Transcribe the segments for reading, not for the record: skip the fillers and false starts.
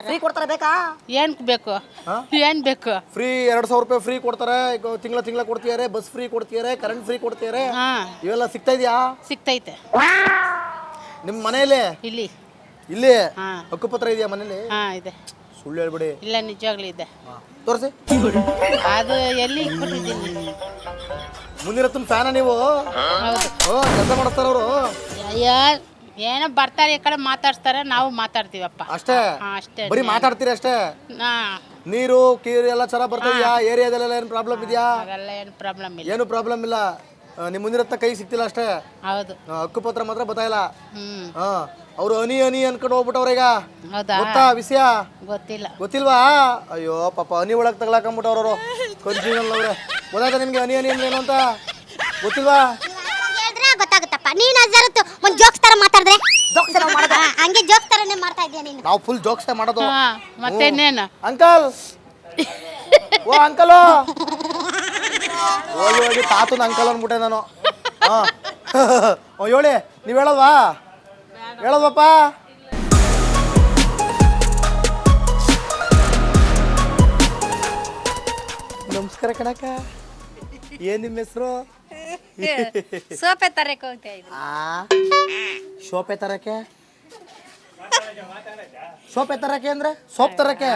Free ಕೊಡ್ತಾರೆ ಬೇಕಾ? ಏನ್ ಬೇಕು? ಏನ್ ಬೇಕು? ಫ್ರೀ 2,000 ರೂಪಾಯಿ ಫ್ರೀ ಕೊಡ್ತಾರೆ, ತಿಂಗಳ ಕೊಡ್ತಿದ್ದಾರೆ, ಬಸ್ ಫ್ರೀ ಕೊಡ್ತಿದ್ದಾರೆ, ಕರೆಂಟ್ ಫ್ರೀ ಕೊಡ್ತಿದ್ದಾರೆ, ಇವೆಲ್ಲ ಸಿಗ್ತಾ ಇದೆಯಾ? ಸಿಗ್ತೈತೆ. ನಿಮ್ಮ ಮನೆಯಲ್ಲಿ ಇಲ್ಲಿ ಹಕ್ಕುಪತ್ರ ಇದೆಯಾ ಮನೇಲಿ? ಇದೆ. ಸುಳ್ಳು ಹೇಳ್ಬಿಡಿ. ಇಲ್ಲ, ನಿಜವಾಗ್ಲೂ ಇದೆ. ತೋರಿಸಿ. ಅದು ಎಲ್ಲಿ ಇಟ್ಬಿಟ್ಟಿದ್ದೀನಿ. ಮುಂದಿನ ಫ್ಯಾನ ನೀವು? ಕೆಲಸ ಮಾಡಿಸ್ತಾರ ಅವರು? ಏನೋ ಬರ್ತಾರೆ, ಈ ಕಡೆ ಮಾತಾಡ್ತಾರೆ, ನಾವು ಮಾತಾಡ್ತೀವಪ್ಪ ಅಷ್ಟೇ. ಬರೀ ಮಾತಾಡ್ತೀರಿ ಅಷ್ಟೇ? ನೀರು ಕೀರು ಎಲ್ಲ ಚೆನ್ನಾಗಿ ಬರ್ತಾ ಇದೆಯಾ? ಏರಿಯಾದಲ್ಲೆಲ್ಲ ಏನು ಪ್ರಾಬ್ಲಮ್ ಇದೆಯಾ? ಏನು ಪ್ರಾಬ್ಲಮ್ ಇಲ್ಲ. ಏನು ಪ್ರಾಬ್ಲಮ್ ಇಲ್ಲ. ನಿಮ್ಮ ಮುಂದಿನ ಕೈ ಸಿಗ್ತಿಲ್ಲ ಅಷ್ಟೇ. ಹೌದು. ಹಕ್ಕುಪತ್ರ ಮಾತ್ರ ಗೊತ್ತಾಯಿಲ್ಲ. ಅವರು ಹನಿ ಅನ್ಕೊಂಡು ಹೋಗ್ಬಿಟ್ಟವ್ರ ಈಗ. ಗೊತ್ತಾ ವಿಷಯ? ಗೊತ್ತಿಲ್ವಾ? ಅಯ್ಯೋ ಪಾಪ ಹನಿ ಒಳಗೆ ತಗ್ಲಾಕೊಂಡ್ಬಿಟ್ಟವ್ರವರು. ಕನ್ಫ್ಯೂಷನ್ ಅವ್ರೆ. ಗೊತ್ತಾಯ್ತಾ ನಿಮ್ಗೆ ಹನಿ ಏನು ಅಂತ? ಗೊತ್ತಿಲ್ವಾ? ಗೊತ್ತಾಗುತ್ತಪ್ಪ. ನೀನು ಅಜರತ್ತು ಒಂದು ಜೋಕ್ಸ್ ತರ ಮಾತಾಡಿದ್ರೆ ಹಂಗೆ ಜೋಕ್ಸ್ ತರನೇ ಮಾಡ್ತಾ ಇದ್ದೀಯ ನೀನು. ನಾವು ಫುಲ್ ಜೋಕ್ಸ್ ಮಾಡೋದು. ಮತ್ತೆ ಇನ್ನೇನು? ಅಂಕಲ್, ಓ ಅಂಕಲು, ಹೋಗಿ ತಾತನ ಅಂಕಲ್ ಅಂದ್ಬಿಟ್ಟೆ ನಾನು. ಹೇಳಿ, ನೀವು ಹೇಳೋದಪ್ಪ. ನಮಸ್ಕಾರ ಕಣಕ್ಕ. ಏನ್ ನಿಮ್ಮ ಹೆಸರು? ಸೋಪೆ ತರಕ್ಕೆ ಹೋಗ್ತಾ ಇದ್ದೀನಿ. ಸೋಪೆ ತರಕ್ಕೆ? ಸೋಪೆ ತರಕ್ಕೆ ಅಂದ್ರೆ ಸೋಪ್ ತರಕ್ಕೆ?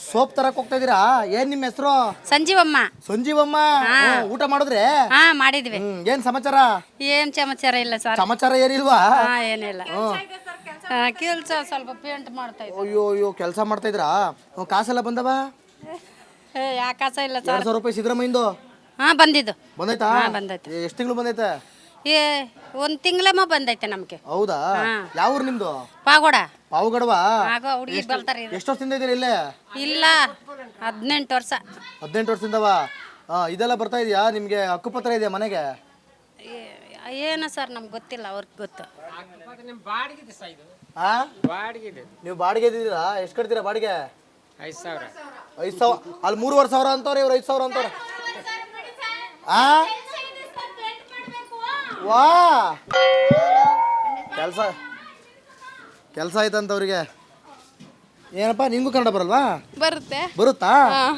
ಸೋಪ್ ತರಕ್ ಹೋಗ್ತಾ ಇದೀರಾ? ಏನ್ ನಿಮ್ಮ ಹೆಸರು? ಸಂಜೀವಮ್ಮ. ಸಂಜೀವಮ್ಮ, ಊಟ ಮಾಡಿದ್ರೆ? ಮಾಡಿದ್ವಿ. ಏನ್ ಸಮಾಚಾರ? ಏನ್ ಸಮಾಚಾರ ಇಲ್ಲ ಸರ್. ಸಮಾಚಾರ ಏನಿಲ್ವಾ? ಏನಿಲ್ಲ. ಕೆಲ್ಸ ಸ್ವಲ್ಪ ಪೇಂಟ್ ಮಾಡ್ತಾ ಇದ್ವಿ. ಅಯ್ಯೋ ಕೆಲಸ ಮಾಡ್ತಾ ಇದ್ರಾ? ಕಾಸೆಲ್ಲ ಬಂದವ? ಯಾಕೆ ಕಾಸ ಇಲ್ಲ ಸರ್. 2,000 ರೂಪಾಯಿ ಸಿದ್ದರಾಮಯ್ಯಂದು ಬಂದಿದ್ದು. ಬಂದೈತಾ? ಬಂದೈತೆ. ಎಷ್ಟು ತಿಂಗಳು ಬಂದೈತೆ? ಒಂದ್ ತಿಂಗಳಮ್ಮ ಬಂದೈತೆ ನಮ್ಗೆ. ಹೌದಾ? ಯಾವ ಊರು ನಿಮ್ದು? ಪಾವಗಡವಾ? ಹುಡುಗಿ ಬರ್ತಾರೆ. ಎಷ್ಟು ವರ್ಷದಿಂದ ಇದೀರಿ ಇಲ್ಲೇ? ಇಲ್ಲ, 18 ವರ್ಷ. 18 ವರ್ಷದಿಂದವ? ಇದೆಲ್ಲ ಬರ್ತಾ ಇದೆಯಾ ನಿಮ್ಗೆ? ಹಕ್ಕುಪತ್ರ ಇದೆಯಾ ಮನೆಗೆ? ಏನೋ ಸರ್ ನಮ್ಗೆ ಗೊತ್ತಿಲ್ಲ, ಅವ್ರಿಗೆ ಗೊತ್ತು. ನೀವು ಬಾಡಿಗೆ ಇದ್ದೀರಾ? ಎಷ್ಟು ಕಟ್ತೀರಾ ಬಾಡಿಗೆ? 5,000. 5,000. ಅಲ್ಲಿ 3,500 ಅಂತವ್ರೆ, ಇವ್ರು 5,000 ಅಂತವ್ರೆ. ವಾ, ಕೆಲಸ ಆಯ್ತಂತವ್ರಿಗೆ. ಏನಪ್ಪ, ನಿಂಗೂ ಕನ್ನಡ ಬರಲ್ವಾ? ಬರುತ್ತಾ?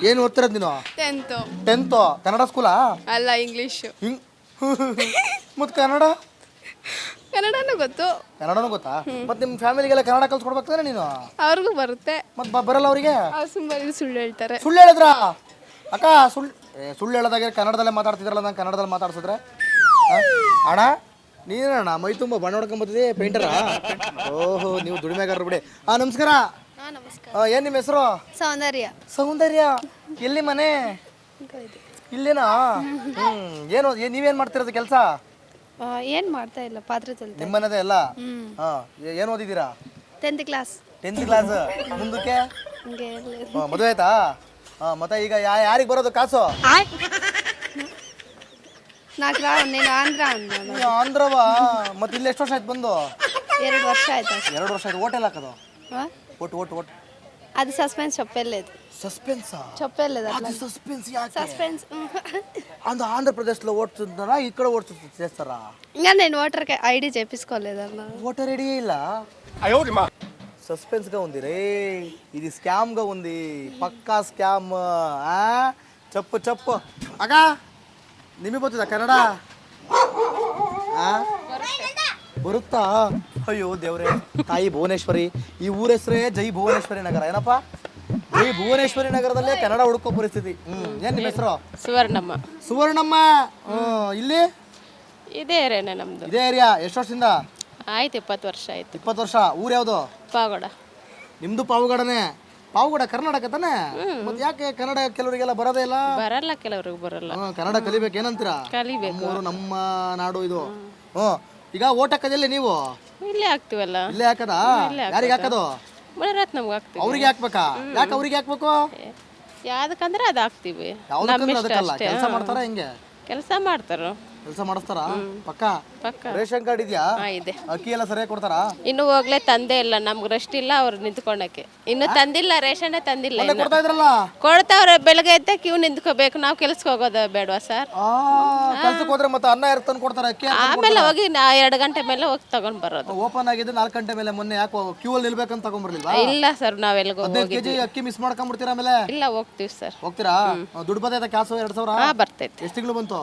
ಏನು ಓದ್ತಿರೋದು ನೀನು? 10th. ಕನ್ನಡ ಸ್ಕೂಲಾ? ಅಲ್ಲ, ಇಂಗ್ಲಿಷ್. ಮತ್ತೆ ಕನ್ನಡನೂ ಗೊತ್ತಾ? ಮತ್ತೆ ನಿಮ್ಮ ಫ್ಯಾಮಿಲಿಗೆಲ್ಲ ಕನ್ನಡ ಕಲ್ಸ್ಕೊಡ್ಬೇಕಾದ್ರೆ ನೀನು? ಅವ್ರಿಗೂ ಬರುತ್ತೆ. ಮತ್ತೆ ಬರಲ್ಲ ಅವರಿಗೆ? ಸುಳ್ಳು ಹೇಳ್ತಾರೆ. ಸುಳ್ಳು ಹೇಳಿದ್ರಾ ಅಕ್ಕ? ಸುಳ್ಳು ಹೇಳೋದಾಗೆ ಕನ್ನಡದಲ್ಲೇ ಮಾತಾಡ್ತಿದ್ರಲ್ಲ, ನಾನು ಕನ್ನಡದಲ್ಲಿ ಮಾತಾಡ್ಸಿದ್ರೆ? ಅಣ್ಣ ನೀನಣ್ಣ ಮೈ ತುಂಬ ಬಣ್ಣ ಹೊಡ್ಕೊಂಬತ್ತಿದೆ, ಪೇಂಟರಾ? ಓಹೋ, ನೀವು ದುಡಿಮೆಗಾರರು ಬಿಡಿ. ನಮಸ್ಕಾರ. ಏನ್ ನಿಮ್ಮ ಹೆಸರು? ಸೌಂದರ್ಯ. ಎಲ್ಲಿ ಮನೆ? ಇಲ್ಲೇನಾ? ಏನು ನೀವೇನ್ ಮಾಡ್ತಿರೋದು ಕೆಲಸ? ಏನ್ ಮಾಡ್ತಾ ಇಲ್ಲ, ಪಾತ್ರೆ ತೊಳ್ತಾ. ನಿಮ್ಮನೇದೇ ಎಲ್ಲ? ಏನು ಓದಿದ್ದೀರಾ? 10th class. ಮುಂದಕ್ಕೆ ಮದುವೆ ಆಯ್ತಾ? ಮತ್ತೆ ಈಗ ಯಾರಿಗೆ ಬರೋದು ಕಾಸು? ಆಂಧ್ರವಾ? ಮತ್ತೆ ಇಲ್ಲಿ ಎಷ್ಟು ವರ್ಷ ಆಯ್ತು ಬಂದು? 2 ವರ್ಷ ಆಯ್ತು. 2 ವರ್ಷ ಆಯ್ತು. ಹೋಟೆಲ್ ಹಾಕೋದು? ಓಟ್ ಅದು ಸಸ್ಪೆನ್ಸ್. ಸಸ್ಪೆನ್ಸ್ ಯಾಕೆ? ಆಂಧ್ರ ಪ್ರದೇಶలో ಓಡ್ತಿದ್ದಾರಾ, ಈ ಕಡೆ ಓಡ್ತಿದ್ದಾರಾ? నేను ఓటర్ ఐడి చేపించుకోలేదన్నా. ఓటర్ ఐడి ಇಲ್ಲ. సస్పెన్స్ గా ఉంది రే, ఇది స్కామ్ గా ఉంది, పక్కా స్కామ్. చెప్పు ಅಕ್ಕ, ನಿಮಗೆ ಗೊತ್ತಿದೆ ಕನ್ನಡ? ಬರುತ್ತಾ? ಅಯ್ಯೋ ದೇವ್ರೆ, ತಾಯಿ ಭುವನೇಶ್ವರಿ. ಈ ಊರ ಹೆಸರೇ ಜೈ ಭುವನೇಶ್ವರಿ ನಗರ. ಏನಪ್ಪ, ಜೈ ಭುವನೇಶ್ವರಿ ನಗರದಲ್ಲೇ ಕನ್ನಡ ಹುಡುಕೋ ಪರಿಸ್ಥಿತಿ. ಏನ್ ನಿಮ್ಮ ಹೆಸರು? ಸುವರ್ಣಮ್ಮ. ಇಲ್ಲಿ ಇದೇ ಏರಿಯಾನೇ ನಮ್ದು. ಇದೇ ಏರಿಯಾ. ಎಷ್ಟು ವರ್ಷದಿಂದ ಆಯ್ತು? 20 ವರ್ಷ ಆಯ್ತು. 20 ವರ್ಷ. ಊರು ಯಾವುದು? ಪಾವಗಡ. ನಿಮ್ದು ಪಾವಗಡನೇ? ಪಾವಗಡ ಕರ್ನಾಟಕ ತಾನೆ? ಮತ್ತೆ ಯಾಕೆ ಕನ್ನಡ ಕೆಲವರಿಗೆಲ್ಲ ಬರೋದೇ ಇಲ್ಲ? ಕೆಲವರಿಗೆ ಬರಲ್ಲ. ಕನ್ನಡ ಕಲಿಬೇಕು. ಏನಂತೀರಾ? ಕಲಿಬೇಕು. ನಮ್ಮ ನಾಡು ಇದು. ಈಗ ಓಟ್ ಹಾಕೋದಿಲ್ಲ ನೀವು? ಇಲ್ಲೇ ಹಾಕ್ತಿವಲ್ಲ. ಇಲ್ಲೇ ಹಾಕದಾ? ಯಾರಿಗೆ ಹಾಕೋದು? ನಮ್ಗೆ ಹಾಕ್ತಿವಿ. ಅವ್ರಿಗೆ ಹಾಕ್ಬೇಕಾ? ಯಾಕೆ ಅವ್ರಿಗೆ ಹಾಕ್ಬೇಕು? ಯಾವ್ದಕ್ಕಂದ್ರೆ ಅದು ಹಾಕ್ತಿವಿ. ಕೆಲಸ ಮಾಡ್ತಾರ? ಹೆಂಗೆ ಕೆಲಸ ಮಾಡ್ತಾರ? ಕೆಲಸ ಮಾಡಿಸ್ತಾರ ಪಕ್ಕ ಪಕ್ಕ ರೇಷನ್ ಕಾರ್ಡ್ ಇದೆಯಾ? ಇದೆ. ಅಕ್ಕಿ ಎಲ್ಲ ಸರಿಯಾಗಿ ಕೊಡ್ತಾರಾ? ಇನ್ನು ಹೋಗ್ಲೇ ತಂದೆ ಇಲ್ಲ, ನಮ್ಗೆ ರೆಸ್ಟ್ ಇಲ್ಲ, ಅವ್ರು ನಿಂತ್ಕೊಳಕ್ಕೆ ಇನ್ನು ತಂದಿಲ್ಲ, ರೇಷನ್ನೇ ತಂದಿಲ್ಲ. ಮೊನ್ನೆ ಕೊಡ್ತಾ ಇದ್ರಲ್ಲ. ಕೊಡ್ತಾವ್ರೆ, ಬೆಳಗ್ಗೆ ಎದ್ದ ಕ್ಯೂ ನಿಂತ್ಕೋಬೇಕು. ನಾವು ಕೆಲ್ಸಕ್ಕೆ ಹೋಗೋದು ಬೇಡವಾ ಸರ್? ಕೆಲ್ಸಕ್ಕೆ ಹೋದ್ರೆ ಮತ್ತೆ ಅನ್ನ ಯಾರು ತಂದು ಕೊಡ್ತಾರೆ? ಅಕ್ಕಿ ಆಮೇಲೆ ಹೋಗಿ 2 ಗಂಟೆ ಮೇಲೆ ಹೋಗಿ ತಗೊಂಡ್ ಬರೋದು. ಓಪನ್ ಆಗಿದೆ 4 ಗಂಟೆ ಮೇಲೆ. ಮೊನ್ನೆ ಯಾಕೆ ಕ್ಯೂ ಅಲ್ಲಿ ನಿಲ್ಬೇಕಂತ ತಗೊಂಡ್ಬರ್ಲಿಲ್ವಾ? ಇಲ್ಲ ಸರ್, ನಾವೆಲ್ಗೋ 15 ಕೆಜಿ ಅಕ್ಕಿ ಮಿಸ್ ಮಾಡ್ಕೊಂಡ್ಬಿಡ್ತೀರಾ ಆಮೇಲೆ? ಇಲ್ಲ, ಹೋಗ್ತೀವಿ ಸರ್. ಹೋಗ್ತೀರಾ? ದುಡ್ಡು ಬಂದೈತೆ ಕಾಸು 2000? ಹಾ, ಬರ್ತೈತೆ. ಎಷ್ಟು ತಿಂಗಳು ಬಂತು?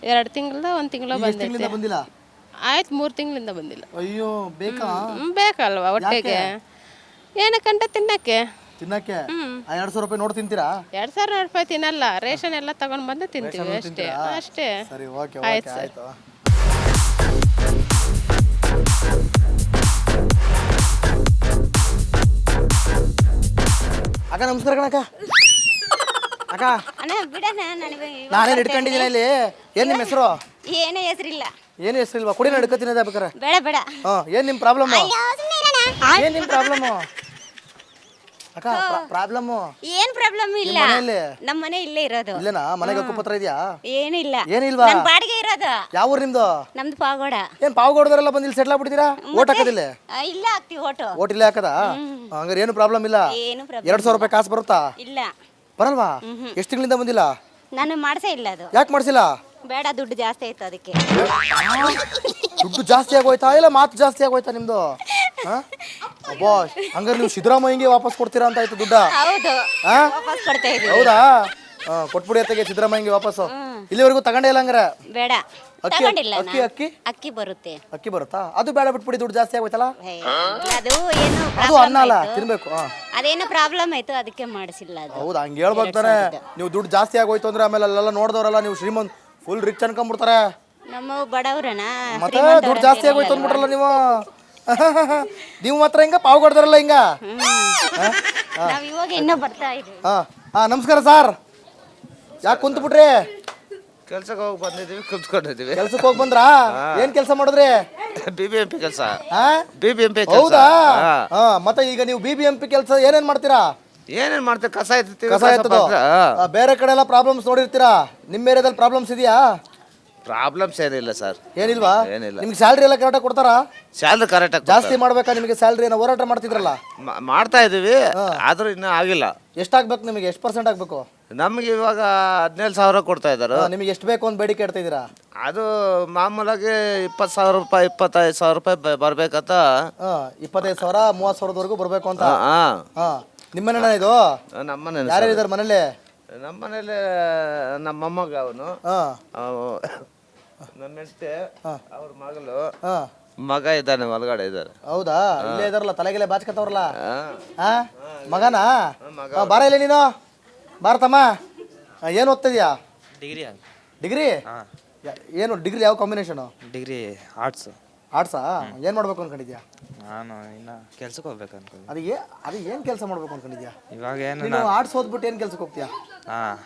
2 ತಿಂಗಳದ 1 ತಿಂಗಳು ಎಷ್ಟು ಬಂದೈತೆ. ತಿಂಗಳಿಂದ ಬಂದಿಲ್ಲ? ಆಯ್ತು, 3 ತಿಂಗಳಿಂದ ಬಂದಿಲ್ಲ. ಅಯ್ಯೋ, ಬೇಕಾ? ಬೇಕಲ್ವಾ ಹೊಟ್ಟೆಗೆ, ಏನಕ್ಕಂತ ತಿನ್ನಕ್ಕೆ. ತಿನ್ನಕ್ಕೆ 2000 ರೂಪಾಯಿ ನೋಡ್ ತಿಂತೀರಾ? 2000 ರೂಪಾಯಿ ತಿನ್ನಲ್ಲ, ರೇಷನ್ ಎಲ್ಲ ತಗೊಂಡ್ ಬಂದು ತಿಂತೀವಿ ಅಷ್ಟೇ. ಅಷ್ಟೇ. ಸರಿ, ಓಕೆ ಆಯ್ತು ಓಕೆ, ಸರ್. ಆಯ್ತು. ಅಕ್ಕ ನಮಸ್ಕಾರ ಕಣಕ್ಕ. ಅಕ್ಕ ಅಣ್ಣ ಬಿಡಣ್ಣ, ನನಗೆ ನಾನೇನು ಇಟ್ಕೊಂಡಿದ್ದೀನಿ ಇಲ್ಲಿ. ಏನ್ ನಿಮ್ಮ ಹೆಸರು? ಏನೋ ಹೆಸರಿಲ್ಲ. ಏನು ಹೆಸರಿಲ್ವಾ? ಕುಡಿ ನಡ್ಕೊತೀನಿ ಬೇಕಾರೆ. ಬೇಡ ಬೇಡ. ಏನ್ ನಿಮ್ ಪ್ರಾಬ್ಲಮ್? ಅಯ್ಯೋ, ಸುಮ್ನೆ ಇರಣ್ಣ. ಏನ್ ನಿಮ್ ಪ್ರಾಬ್ಲಮ್ ಅಕ್ಕ? ಪ್ರಾಬ್ಲಮ್ ಏನ್ ಪ್ರಾಬ್ಲಮ್ ಇಲ್ಲ. ಮನೆಯಲ್ಲಿ? ನಮ್ಮ ಮನೆ ಇಲ್ಲೇ ಇರೋದು. ಇಲ್ಲೇನಾ? ಮನೆಗೆ ಹಕ್ಕುಪತ್ರ ಇದೆಯಾ? ಏನಿಲ್ಲ. ಏನಿಲ್ವಾ? ನಮ್ ಬಾಡಿಗೆ ಇರೋದು. ಯಾವ ಊರು ನಿಮ್ದು? ನಮ್ದು ಪಾಗೋಡ. ಏನ್ ಪಾವಗೌಡದವರೆಲ್ಲ ಬಂದು ಇಲ್ಲಿ ಸೆಟ್ಲ್ ಆಗ್ಬಿಡ್ತೀರಾ? ಓಟ್ ಹಾಕೋದಿಲ್ಲ? ಇಲ್ಲ ಹಾಕ್ತಿವಿ ಓಟು. ಓಟ್ ಇಲ್ಲೇ ಹಾಕದ? ಹಂಗಾರೆ ಏನು ಪ್ರಾಬ್ಲಮ್ ಇಲ್ಲ? ಏನು ಪ್ರಾಬ್ಲಮ್ 2000 ರೂಪಾಯಿ ಕಾಸು ಬರುತ್ತಾ? ಇಲ್ಲ. ಬರಲ್ವಾ? ಎಷ್ಟು ತಿಂಗಳಿಂದ ಬಂದಿಲ್ಲ? ನಾನು ಮಾಡ್ಸೇ ಇಲ್ಲ ಅದು. ಯಾಕೆ ಮಾಡಿಸಿಲ್ಲ? ಬೇಡ, ದುಡ್ಡು ಜಾಸ್ತಿ ಆಯ್ತು ಅದಕ್ಕೆ. ದುಡ್ಡು ಜಾಸ್ತಿ ಆಗೋಯ್ತಾ ಇಲ್ಲ ಮಾತು ಜಾಸ್ತಿ ಆಗೋಯ್ತಾ ನಿಮ್ದು? ಅಬ್ಬಾ, ಹಂಗಾರೆ ನೀವು ಸಿದ್ದರಾಮಯ್ಯಂಗೆ ವಾಪಸ್ ಕೊಡ್ತೀರಾ ಅಂತ ಆಯ್ತು ದುಡ್ಡ? ಹೌದು, ಆ? ವಾಪಸ್ ಕೊಡ್ತಾ ಇದೀವಿ. ಹೌದಾ? ಕೊಟ್ಬಿಡಿ ಅತ್ತಗೆ ಸಿದ್ದರಾಮಯ್ಯಂಗೆ ವಾಪಸ್ಸು. ಇಲ್ಲಿವರೆಗೂ ತಗೊಂಡೇ ಇಲ್ಲ ಹಂಗಾರೆ? ಬೇಡ, ಅಕ್ಕಿ ತಗೊಂಡಿಲ್ಲ ಅಕ್ಕಿ ನಾನು. ಅಕ್ಕಿ ಅಕ್ಕಿ ಬರುತ್ತೆ. ಅಕ್ಕಿ ಬರುತ್ತಾ? ಅದು ಬೇಡ ಬಿಟ್ಬಿಡಿ, ದುಡ್ಡು ಜಾಸ್ತಿ ಆಗೋಯ್ತಲ್ಲ. ಹೇ, ಅದು ಏನು ಅದು ಅನ್ನ ಅಲ್ಲ, ತಿನ್ಬೇಕು. ಅದೇನೋ ಪ್ರಾಬ್ಲಮ್ ಆಯ್ತು, ಅದಕ್ಕೆ ಮಾಡಿಸಿಲ್ಲ ಅದು. ಹೌದಾ? ಹಂಗೆ ಹೇಳ್ಬೇಕು ತಾನೆ. ನೀವು ದುಡ್ಡು ಜಾಸ್ತಿ ಆಗೋಯ್ತು ಅಂದ್ರೆ ಆಮೇಲೆ ಅಲ್ಲೆಲ್ಲ ನೋಡಿದವರಲ್ಲ ನೀವು ಶ್ರೀಮಂತ್ ಫುಲ್ ರಿಚ್ ಅನ್ಕೊಂಡ್ಬಿಡ್ತಾರೆ. ನಮ್ಮ ಬಡವ್ರನ ಮತ್ತೆ ದುಡ್ಡು ಜಾಸ್ತಿ ಆಗೋಯ್ತು ಅಂದ್ಬಿಟ್ರಲ್ಲ ನೀವು. ನೀವು ಮಾತ್ರ ಹಿಂಗ ಪಾವಗಡ್ದಾರಲ್ಲ ಹಿಂಗ. ನಾವ್ ಇವಾಗ ಇನ್ನೂ ಬರ್ತಾ ಇದೀವಿ. ನಮಸ್ಕಾರ ಸರ್. ಯಾಕೆ ಕುಂತ ಬಿಟ್ರಿ? ಕೆಲ್ಸಕ್ಕೆ ಹೋಗಿ ಬಂದಿದ್ದೀವಿ, ಕುತ್ಕೊಂಡಿದ್ದೀವಿ. ಕೆಲ್ಸಕ್ಕೆ ಹೋಗಿ ಬಂದ್ರಾ? ಏನ್ ಕೆಲಸ ಮಾಡಿದ್ರಿ? BBMP ಕೆಲಸ. BBMP ಕೆಲಸ. ಹೌದಾ? ಮತ್ತೆ ಈಗ ನೀವು BBMP ಕೆಲಸ ಏನೇನ್ ಮಾಡ್ತೀರಾ? ಏನೇನ್ ಮಾಡ್ತೀವಿ? ಕಸ ಎತ್ತೀವಿ. ಕಸ ಎತ್ತದು. ಬೇರೆ ಕಡೆ ಎಲ್ಲ ಪ್ರಾಬ್ಲಮ್ಸ್ ನೋಡಿರ್ತೀರಾ. ನಿಮ್ಮ ಏರಿಯಾದಲ್ಲಿ ಪ್ರಾಬ್ಲಮ್ಸ್ ಇದೆಯಾ? ಪ್ರಾಬ್ಲಮ್ಸ್ ಏನಿಲ್ಲ ಸರ್. ಏನಿಲ್ವಾ? ಏನಿಲ್ಲ. ನಿಮ್ಗೆ ಸ್ಯಾಲ್ರಿ ಎಲ್ಲ ಕರೆಕ್ಟಾಗಿ ಕೊಡ್ತಾರಾ? ಸ್ಯಾಲ್ರಿ ಕರೆಕ್ಟಾಗಿ ಜಾಸ್ತಿ ಮಾಡ್ಬೇಕಾ ನಿಮಗೆ ಸ್ಯಾಲ್ರಿ? ಏನೋ ಹೋರಾಟ ಮಾಡ್ತಿದ್ರಲ್ಲ. ಮಾಡ್ತಾ ಇದೀವಿ, ಆದ್ರೂ ಇನ್ನೂ ಆಗಿಲ್ಲ. ಎಷ್ಟಾಗ್ಬೇಕು ನಿಮಗೆ? ಎಷ್ಟು ಪರ್ಸೆಂಟ್ ಆಗ್ಬೇಕು? ನಮ್ಗೆ ಇವಾಗ 17,000 ಕೊಡ್ತಾ ಇದ್ದಾರೆ. ನಿಮಗೆ ಎಷ್ಟು ಬೇಕು ಅಂತ ಬೇಡಿಕೆ ಇಡ್ತಾ ಇದ್ದೀರಾ? ಅದು ಮಾಮೂಲಾಗಿ 20,000 ರೂಪಾಯಿ 25,000 ರೂಪಾಯಿ ಬರ್ಬೇಕಂತ. 25,000 30,000ವರೆಗೂ ಬರ್ಬೇಕು ಅಂತ. ನಿಮ್ಮನೇನ ಇದು? ನಮ್ಮನೆ. ಯಾರ್ಯಾರಿದ್ದಾರೆ ಮನೇಲಿ? ನಮ್ಮನೇಲಿ ನಮ್ಮ ಮೊಮ್ಮಗ, ಅವನು, ನನ್ನ ಹೆಂಡತಿ, ಅವ್ರ ಮಗಳು, ಮಗ ಇದ್ದಾನೆ, ಒಳಗಡೆ ಇದ್ದಾರೆ. ಹೌದಾ? ಇಲ್ಲೇ ಇದಾರಲ್ಲ, ತಲೆಗೆಲೆ ಬಾಚ್ಕತ್ತವ್ರಲ್ಲ. ಮಗನಾ? ಬಾರ ಇಲ್ಲ ನೀನು, ಬಾರತಮ್ಮ. ಏನು ಓದ್ತಿದ್ಯಾ? ಡಿಗ್ರಿ. ಡಿಗ್ರಿ? ಏನು ಡಿಗ್ರಿ? ಯಾವ ಕಾಂಬಿನೇಷನು? Degree arts. ಆರ್ಟ್ಸಾ? ಏನು ಮಾಡ್ಬೇಕು ಅನ್ಕೊಂಡಿದ್ಯಾ? ನಾನು ಇನ್ನು ಕೆಲ್ಸಕ್ಕೆ ಹೋಗ್ಬೇಕು ಅನ್ಕೊಂಡು. ಅದು ಏನು ಕೆಲಸ ಮಾಡ್ಬೇಕು ಅನ್ಕೊಂಡಿದ್ಯಾ? ಇವಾಗ ಏನು ನೀನು ಆರ್ಟ್ಸ್ ಓದ್ಬಿಟ್ಟು ಏನು ಕೆಲ್ಸಕ್ಕೆ ಹೋಗ್ತೀಯಾ? ಹಾಂ,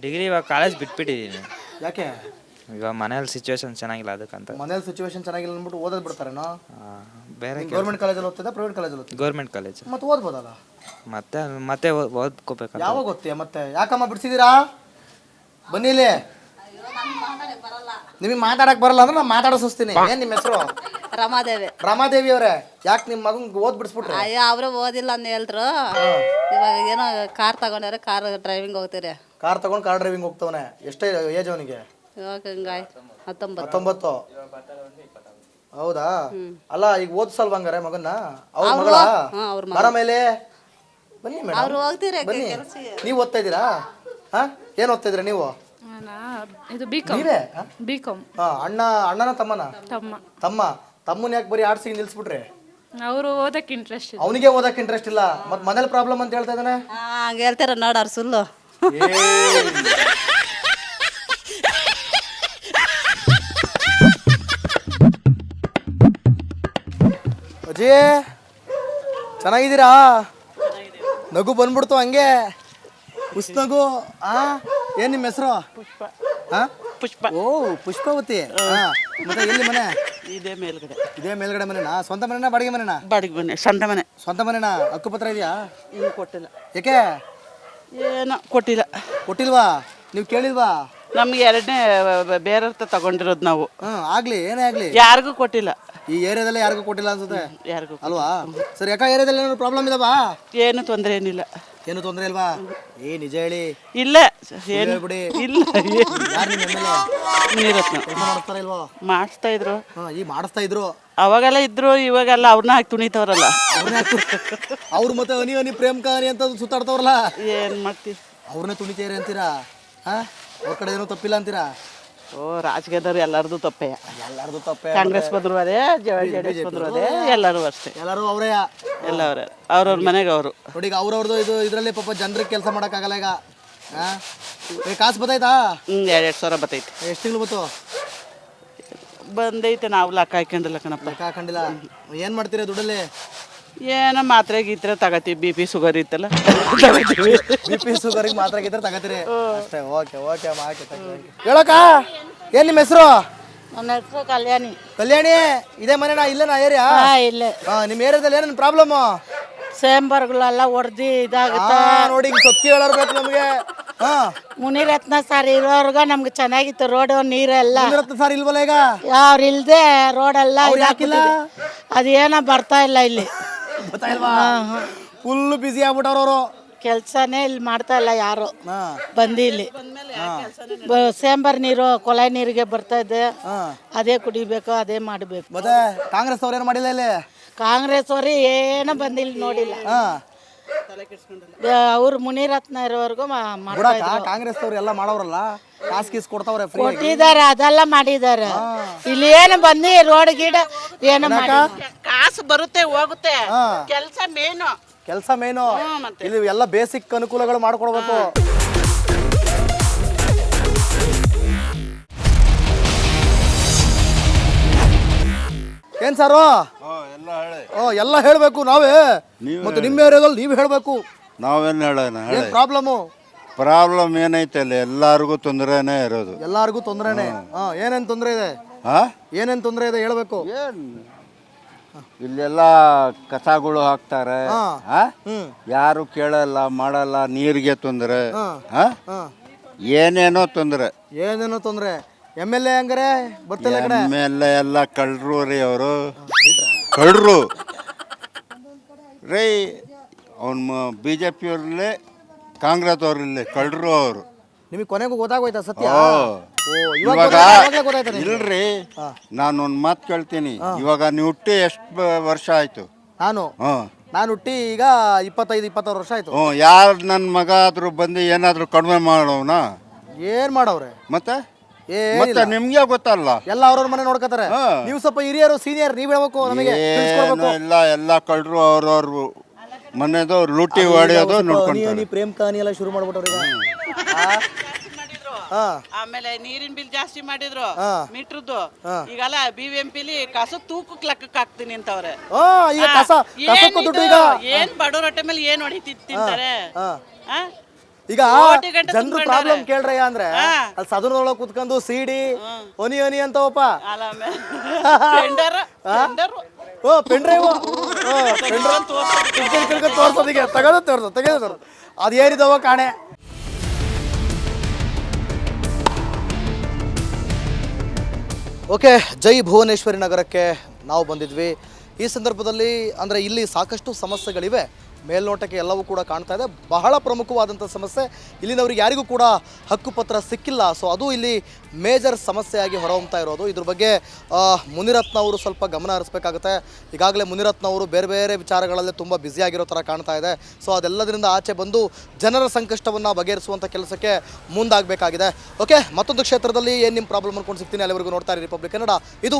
ಡಿಗ್ರಿ ಇವಾಗ ಕಾಲೇಜ್ ಬಿಟ್ಬಿಟ್ಟಿದ್ದೀನಿ. ಯಾಕೆ? ಇವಾಗ ಮನೇಲಿ ಸಿಚುವೇಶನ್ ಚೆನ್ನಾಗಿಲ್ಲ, ಅದಕ್ಕಂತ. ಮನೇಲಿ ಸಿಚುವೇಶನ್ ಚೆನ್ನಾಗಿಲ್ಲ ಅಂದ್ಬಿಟ್ಟು ಓದೋದು ಬಿಡ್ತಾರೇನೋ? ಬೇರೆ ಗೌರ್ಮೆಂಟ್ ಕಾಲೇಜಲ್ಲಿ ಓದ್ತಿದ್ದ ಪ್ರೈವೇಟ್ ಕಾಲೇಜಲ್ಲಿ ಓದ್ತಿದ್ದ? Government college. ಮತ್ತೆ ಓದ್ಬೋದಲ್ಲ? ಮತ್ತೆ ಓದ್ಕೋಬೇಕಂತ. ಯಾವಾಗ ಓದ್ತೀಯ ಮತ್ತೆ? ಯಾಕಮ್ಮ ಬಿಡ್ಸಿದ್ದೀರಾ? ಬನ್ನಿ ಇಲ್ಲಿ. ನಿಮಗೆ ಮಾತಾಡಕ್ ಬರಲ್ಲ ಅಂದ್ರೆ ನಾನು ಮಾತಾಡಿಸ್ತೀನಿ. ಏನ್ ನಿಮ್ಮ ಹೆಸರು? ರಮಾದೇವಿ. ರಮಾದೇವಿ ಅವರೇ, ಯಾಕೆ ನಿಮ್ಮ ಮಗಂಗೆ ಓದ್ ಬಿಡಿಸ್ಬಿಟ್ರೆ? ಅಯ್ಯೋ, ಅವರು ಓದಿಲ್ಲ ಅಂತ ಹೇಳಿದ್ರು. ಇವಾಗ ಏನೋ ಕಾರ್ ತಗೊಂಡ್ರೆ, ಕಾರ್ ಡ್ರೈವಿಂಗ್ ಹೋಗ್ತೀರಿ. ಕಾರ್ ತಗೊಂಡು ಕಾರ್ ಡ್ರೈವಿಂಗ್ ಹೋಗ್ತವನೆ. ಎಷ್ಟೇ ಏಜ್ ಅವನಿಗೆ? ಇವಾಗ ಹಿಂಗಾಯ್ 19. ಹೌದಾ? ಅಲ್ಲ, ಈಗ ಓದ್ಸಲ್ವ ಹಂಗಾರೆ ಮಗನ್ನ? ಅವ್ರ ಮಗಳ? ಬರ ಮೇಲೆ ಬನ್ನಿ ಮೇಡಮ್. ಅವ್ರು ಹೋಗ್ತೀರಿ ಬನ್ನಿ. ನೀವು ಓದ್ತಾ ಇದ್ದೀರಾ? ಏನು ಓದ್ತಾ ಇದ್ದೀರಾ ನೀವು? ಇದು ಬಿಕಾಂ. ನೀವೇ? ಬಿಕಾಂ. ಅಣ್ಣನ ತಮ್ಮನ? ತಮ್ಮ. ತಮ್ಮನ ಯಾಕೆ ಬರೀ ಆರ್ಟ್ಸಿಗೆ ನಿಲ್ಸ್ಬಿಟ್ರೆ? ಅವರು ಓದಕ್ಕೆ ಇಂಟ್ರೆಸ್ಟ್ ಇಲ್ಲ. ಅವನಿಗೆ ಓದಕ್ಕೆ ಇಂಟ್ರೆಸ್ಟ್ ಇಲ್ಲ, ಮತ್ತೆ ಮನೇಲಿ ಪ್ರಾಬ್ಲಮ್ ಅಂತ ಹೇಳ್ತಾ ಇದ್ದಾನೆ. ಹಂಗೆ ಹೇಳ್ತಾರ ನೋಡಾರ ಸುಳ್ಳು. ಅಜಿ, ಚೆನ್ನಾಗಿದ್ದೀರಾ? ನಗು ಬಂದ್ಬಿಡ್ತು ಹಂಗೆ, ನಗು. ಏನ್ ನಿಮ್ಮ ಹೆಸರು? ಪುಷ್ಪ. ಓ, ಪುಷ್ಪಾವತಿ. ಮತ್ತೆ ಎಲ್ಲಿ ಮನೆ? ಇದೇ ಮೇಲ್ಗಡೆ. ಇದೇ ಮೇಲ್ಗಡೆ ಮನೆನಾ? ಸ್ವಂತ ಮನೆನಾ ಬಾಡಿಗೆ ಮನೆನಾ? ಬಾಡಿಗೆ ಮನೆ, ಸ್ವಂತ ಮನೆ. ಸ್ವಂತ ಮನೆನಾ? ಹಕ್ಕುಪತ್ರ ಇದೆಯಾ? ಇನ್ನೂ ಕೊಟ್ಟಿಲ್ಲ. ಏಕೆ? ಏನೋ ಕೊಟ್ಟಿಲ್ಲ. ಕೊಟ್ಟಿಲ್ವಾ? ನೀವು ಕೇಳಿಲ್ವಾ? ನಮ್ಗೆ ಎರಡನೇ ಬೇರೆ ತಗೊಂಡಿರೋದು ನಾವು. ಆಗ್ಲಿ ಏನೇ ಆಗ್ಲಿ ಯಾರಿಗೂ ಕೊಟ್ಟಿಲ್ಲ. ಈ ಏರಿಯಾದಲ್ಲಿ ಯಾರಿಗೂ ಕೊಟ್ಟಿಲ್ಲ ಅನ್ಸುತ್ತೆ ಯಾರಿಗೂ ಅಲ್ವಾ? ಸರಿ, ಯಾಕ ಏರಿಯಾದಲ್ಲಿ ಏನಾದ್ರು ಪ್ರಾಬ್ಲಮ್ ಇದಾವಾ? ಏನು ತೊಂದರೆ ಏನಿಲ್ಲ. ಏನು ತೊಂದರೆ ಇಲ್ವಾ? ನಿಜ ಹೇಳಿ. ಇಲ್ಲ ಏನು ಹೇಳ್ಬಿಡಿ. ಇಲ್ಲ. ಯಾರು ನಿಮ್ಮ ಎಮ್ ಎಲ್ ಎ? ಮುನಿರತ್ನ ಕೆಲಸ ಮಾಡಿಸ್ತಾರ ಇಲ್ವಾ? ಮಾಡಿಸ್ತಾ ಇದ್ರು. ಈಗ ಮಾಡಿಸ್ತಾ ಇದ್ರು. ಅವಾಗೆಲ್ಲ ಇದ್ರು, ಇವಾಗೆಲ್ಲ ಅವ್ರನ್ನ ಹಾಕಿ ತುಣಿತವ್ರಲ್ಲ. ಅವ್ರು ಮತ್ತೆ ಹನಿ ಹನಿ ಪ್ರೇಮ್ ಕಹಾನಿ ಅಂತ ಸುತ್ತಾಡ್ತವ್ರಲ್ಲ, ಏನು ಮಾಡ್ತೀವಿ? ಅವ್ರನ್ನೇ ತುಣಿತೀರಿ ಅಂತೀರಾ? ಅವ್ರ ಕಡೆ ಏನೋ ತಪ್ಪಿಲ್ಲ ಅಂತೀರಾ? ರಾಜಕೀಯದವ್ರು ಎಲ್ಲರದು ತಪ್ಪೇ. ಎಲ್ಲಾರ್ದು ತಪ್ಪೇ. ಕಾಂಗ್ರೆಸ್ ಬಂದ್ರು ಅದೇ, JDS ಬಂದ್ರು ಅದೇ, ಎಲ್ಲರೂ ಅಷ್ಟೇ. ಎಲ್ಲರೂ ಅವರೇ. ಎಲ್ಲ ಅವರೇ, ಅವ್ರವ್ರ ಮನೆಗೆ ಅವರು. ನೋಡಿ, ಈಗ ಅವ್ರವ್ರದ್ದು ಇದರಲ್ಲಿ ಪಾಪ ಜನರಿಗೆ ಕೆಲಸ ಮಾಡೋಕ್ಕಾಗಲ್ಲ ಈಗ. ಕಾಸು ಬತ್ತಾಯ್ತಾ? 2 ಸಾವಿರ ಬತ್ತೈತೆ. ಎಷ್ಟು ತಿಂಗಳು ಬಂತು? ಬಂದೈತೆ, ನಾವು ಲೆಕ್ಕ ಹಾಕೊಂಡಿಲ್ಲ ಕಣಪ್ಪ. ಲೆಕ್ಕ ಹಾಕೊಂಡಿಲ್ಲ. ಏನು ಮಾಡ್ತೀರಾ ದುಡ್ಡಲ್ಲಿ? ಏನೋ ಮಾತ್ರೆ ಗೀತ್ರೆ ತಗೋತೀವಿ, BP ಶುಗರ್ ಇತ್ತಲ್ಲ. BP ಶುಗರಿಗೆ ಮಾತ್ರ ಗಿದ್ರೆ ತಗೋತೀರಿ ಅಷ್ಟೇ. ಓಕೆ ಓಕೆ ಹೇಳಕ್ಕ, ಏನು ನಿಮ್ಮ ಹೆಸರು? ನನ್ನ ಹೆಸರು ಕಲ್ಯಾಣಿ. ಕಲ್ಯಾಣಿ, ಇದೇ ಮನೆನಾ? ಇಲ್ಲೇನಾ ಏರಿಯಾ? ಇಲ್ಲೇ ನಿಮ್ಮ ಏರಿಯಾದಲ್ಲಿ ಏನೇನು ಪ್ರಾಬ್ಲಮ್ಮು? ಸೇಂಬರ್ಗಳೆಲ್ಲ ಹೊಡೆದು ಇದಾಗುತ್ತೆ. ನೋಡಿ, ಈಗ ಸತ್ಯ ಹೇಳೋರು ಬೇಕು ನಮಗೆ. ಮುನಿರತ್ನ ಸರ್ ಇರೋರ್ಗ ನಮ್ಗೆ ಚೆನ್ನಾಗಿತ್ತು ರೋಡ್ ನೀರೆಲ್ಲ. ಮುನಿರತ್ನ ಸರ್ ಇಲ್ವಲ್ಲ ಈಗ? ಅವ್ರು ಇಲ್ದೆ ರೋಡೆಲ್ಲ ಯಾಕಿಲ್ಲ? ಅದೇನೋ ಬರ್ತಾ ಇಲ್ಲ ಇಲ್ಲಿ. ಗೊತ್ತಾಯಿಲ್ವಾ? ಫುಲ್ ಬಿಸಿ ಆಗ್ಬಿಟ್ಟವ್ರು ಅವರು. ಕೆಲ್ಸನೇ ಇಲ್ಲಿ ಮಾಡ್ತಾ ಇಲ್ಲ ಯಾರು ಬಂದು ಇಲ್ಲಿ. ಸೇಂಬರ್ ನೀರು ಕೊಳೆ ನೀರಿಗೆ ಬರ್ತಾ ಇದೆ, ಅದೇ ಕುಡಿಬೇಕು, ಅದೇ ಮಾಡಬೇಕು. ಮತ್ತೆ ಕಾಂಗ್ರೆಸ್ ಅವ್ರು ಏನು ಮಾಡಿಲ್ಲ ಇಲ್ಲಿ? ಕಾಂಗ್ರೆಸ್ ಅವ್ರು ಏನೋ ಬಂದಿಲ್ಲ, ನೋಡಿಲ್ಲ. ಅವ್ರು ಮುನಿರತ್ನ ಇರೋವರೆಗೂ ಕಾಂಗ್ರೆಸ್ ಅವ್ರು ಎಲ್ಲ ಮಾಡೋರಲ್ಲ, ಕಾಸು ಗೀಸ್ ಕೊಡ್ತಾವ್ರೆ, ಕೊಟ್ಟಿದ್ದಾರೆ, ಅದೆಲ್ಲ ಮಾಡಿದ್ದಾರೆ. ಇಲ್ಲಿ ಏನು ಬಂದು ರೋಡ್ ಗಿಡ ಏನು ಕಾಸು ಬರುತ್ತೆ ಹೋಗುತ್ತೆ, ಕೆಲಸ ಮೇನು. ಇಲ್ಲಿ ಎಲ್ಲ ಬೇಸಿಕ್ ಅನುಕೂಲಗಳು ಮಾಡ್ಕೊಡ್ಬೇಕು. ಏನ್ ಸಾರು? ಎಲ್ಲ ಹೇಳ್ಬೇಕು ನಾವೇ. ಮತ್ತೆ ನಿಮ್ಮ ಏರಿಯಾದಲ್ಲಿ ನೀವು ಹೇಳ್ಬೇಕು. ನಾವೇನು ಹೇಳೋಣ? ಪ್ರಾಬ್ಲಮ್ ಏನೈತೆ ಅಲ್ಲಿ ಎಲ್ಲಾರ್ಗು ತೊಂದರೆನೇ ಇರೋದು. ಎಲ್ಲಾರ್ಗು ತೊಂದರೆನೆ. ಏನೇನ್ ತೊಂದರೆ ಇದೆ? ಏನೇನ್ ತೊಂದರೆ ಇದೆ ಹೇಳ್ಬೇಕು. ಇಲ್ಲೆಲ್ಲ ಕಸಗಳು ಹಾಕ್ತಾರೆ, ಯಾರು ಕೇಳಲ್ಲ ಮಾಡಲ್ಲ, ನೀರಿಗೆ ತೊಂದರೆ, ಏನೇನೋ ತೊಂದರೆ. MLA ಹಂಗಾರೆ ಬರ್ತಿಲ್ಲ ಕಡೆ. MLA ಎಲ್ಲ ಕಳ್ರು ರೀ, ಅವರು ಕಳ್ರು ರೀ. ಅವನು BJP ಅವ್ರಲ್ಲೇ, ಕಾಂಗ್ರೆಸ್ ಅವ್ರಲ್ಲೇ ಕಳ್ರು ಅವರು. ನಿಮಗೆ ಕೊನೆಗೂ ಗೊತ್ತಾಗೋಯ್ತಾ ಸತ್ಯ? ಇವಾಗ ಇಲ್ರಿ, ನಾನು ಒಂದು ಮಾತು ಕೇಳ್ತೀನಿ. ಇವಾಗ ನೀವು ಹುಟ್ಟಿ ಎಷ್ಟು ವರ್ಷ ಆಯ್ತು? ನಾನು ಹುಟ್ಟಿ ಈಗ 25-26 ವರ್ಷ ಆಯ್ತು. ಯಾರು ನನ್ನ ಮಗ ಆದ್ರೂ ಬಂದು ಏನಾದ್ರು ಕಡಿಮೆ ಮಾಡೋಣ? ಏನ್ ಮಾಡವ್ರೆ ಮತ್ತೆ ನಿಮ್ಗೆ ಗೊತ್ತಲ್ಲ, ಎಲ್ಲ ಅವ್ರವ್ರ ಮನೆ ನೋಡ್ಕೋತಾರೆ. ನೀವು ಸ್ವಲ್ಪ ಹಿರಿಯರು, ಸೀನಿಯರ್, ನೀವ್ ಹೇಳ್ಬೇಕು ನಮಗೆ. ಎಲ್ಲ ಕಳ್ರು ಅವ್ರವ್ರು ಮನೆದು ಲೂಟಿ ಹೊಡೆಯೋದು ನೋಡ್ಕೊಂಡು ಪ್ರೇಮ್ ಕಹಾನಿ ಎಲ್ಲ ಶುರು ಮಾಡ್ಬಿಟ್ಟವ್ರೆ ಈಗ. ಆಮೇಲೆ ನೀರಿನ ಬಿಲ್ ಜಾಸ್ತಿ ಮಾಡಿದ್ರು, ಮೀಟ್ರದ್ದು. ಈಗಲ್ಲ BBMP ಕಸ ತೂಕಕ್ಕೆ ಲೆಕ್ಕಕ್ಕೆ ಹಾಕ್ತೀನಿ ಅಂತವ್ರೆ. ಏನ್ ಬಡವ್ರ ಹೊಟ್ಟೆ ಮೇಲೆ ಏನ್ ಹೊಡಿತಿ ತಿಂತಾರೆ? ಈಗ ಜನರು ಪ್ರಾಬ್ಲಮ್ ಕೇಳ್ರ ಅಂದ್ರೆ ಅಲ್ಲಿ ಸದನದೊಳಗೆ ಕುತ್ಕೊಂಡು ಸಿಡಿ ಒನಿ ಒನಿ ಅಂತವಪ್ಪ. ಪೆಂಡ್ರೈವ್ ತೋರ್ಸೋದಿಗೆ ತೆಗೆದು ಅದೇನಿದಾವ ಕಾಣೆ. ಓಕೆ, ಜೈ ಭುವನೇಶ್ವರಿ ನಗರಕ್ಕೆ ನಾವು ಬಂದಿದ್ವಿ. ಈ ಸಂದರ್ಭದಲ್ಲಿ ಅಂದರೆ ಇಲ್ಲಿ ಸಾಕಷ್ಟು ಸಮಸ್ಯೆಗಳಿವೆ. ಮೇಲ್ನೋಟಕ್ಕೆ ಎಲ್ಲವೂ ಕೂಡ ಕಾಣ್ತಾ ಇದೆ. ಬಹಳ ಪ್ರಮುಖವಾದಂಥ ಸಮಸ್ಯೆ, ಇಲ್ಲಿನವ್ರಿಗೆ ಯಾರಿಗೂ ಕೂಡ ಹಕ್ಕುಪತ್ರ ಸಿಕ್ಕಿಲ್ಲ. ಸೊ ಅದು ಇಲ್ಲಿ ಮೇಜರ್ ಸಮಸ್ಯೆಯಾಗಿ ಹೊರಹೊಮ್ತಾ ಇರೋದು. ಇದ್ರ ಬಗ್ಗೆ ಮುನಿರತ್ನ ಅವರು ಸ್ವಲ್ಪ ಗಮನ ಹರಿಸಬೇಕಾಗುತ್ತೆ. ಈಗಾಗಲೇ ಮುನಿರತ್ನ ಅವರು ಬೇರೆ ಬೇರೆ ವಿಚಾರಗಳಲ್ಲೇ ತುಂಬ ಬ್ಯುಸಿಯಾಗಿರೋ ಥರ ಕಾಣ್ತಾ ಇದೆ. ಸೊ ಅದೆಲ್ಲದರಿಂದ ಆಚೆ ಬಂದು ಜನರ ಸಂಕಷ್ಟವನ್ನು ಬಗೆಹರಿಸುವಂಥ ಕೆಲಸಕ್ಕೆ ಮುಂದಾಗಬೇಕಾಗಿದೆ. ಓಕೆ, ಮತ್ತೊಂದು ಕ್ಷೇತ್ರದಲ್ಲಿ ಏನು ನಿಮ್ಮ ಪ್ರಾಬ್ಲಮ್ ಅನ್ಕೊಂಡು ಸಿಗ್ತೀನಿ. ಅಲ್ಲಿವರೆಗೂ ನೋಡ್ತಾ ಇರಿ ರಿಪಬ್ಲಿಕ್ ಕನ್ನಡ. ಇದು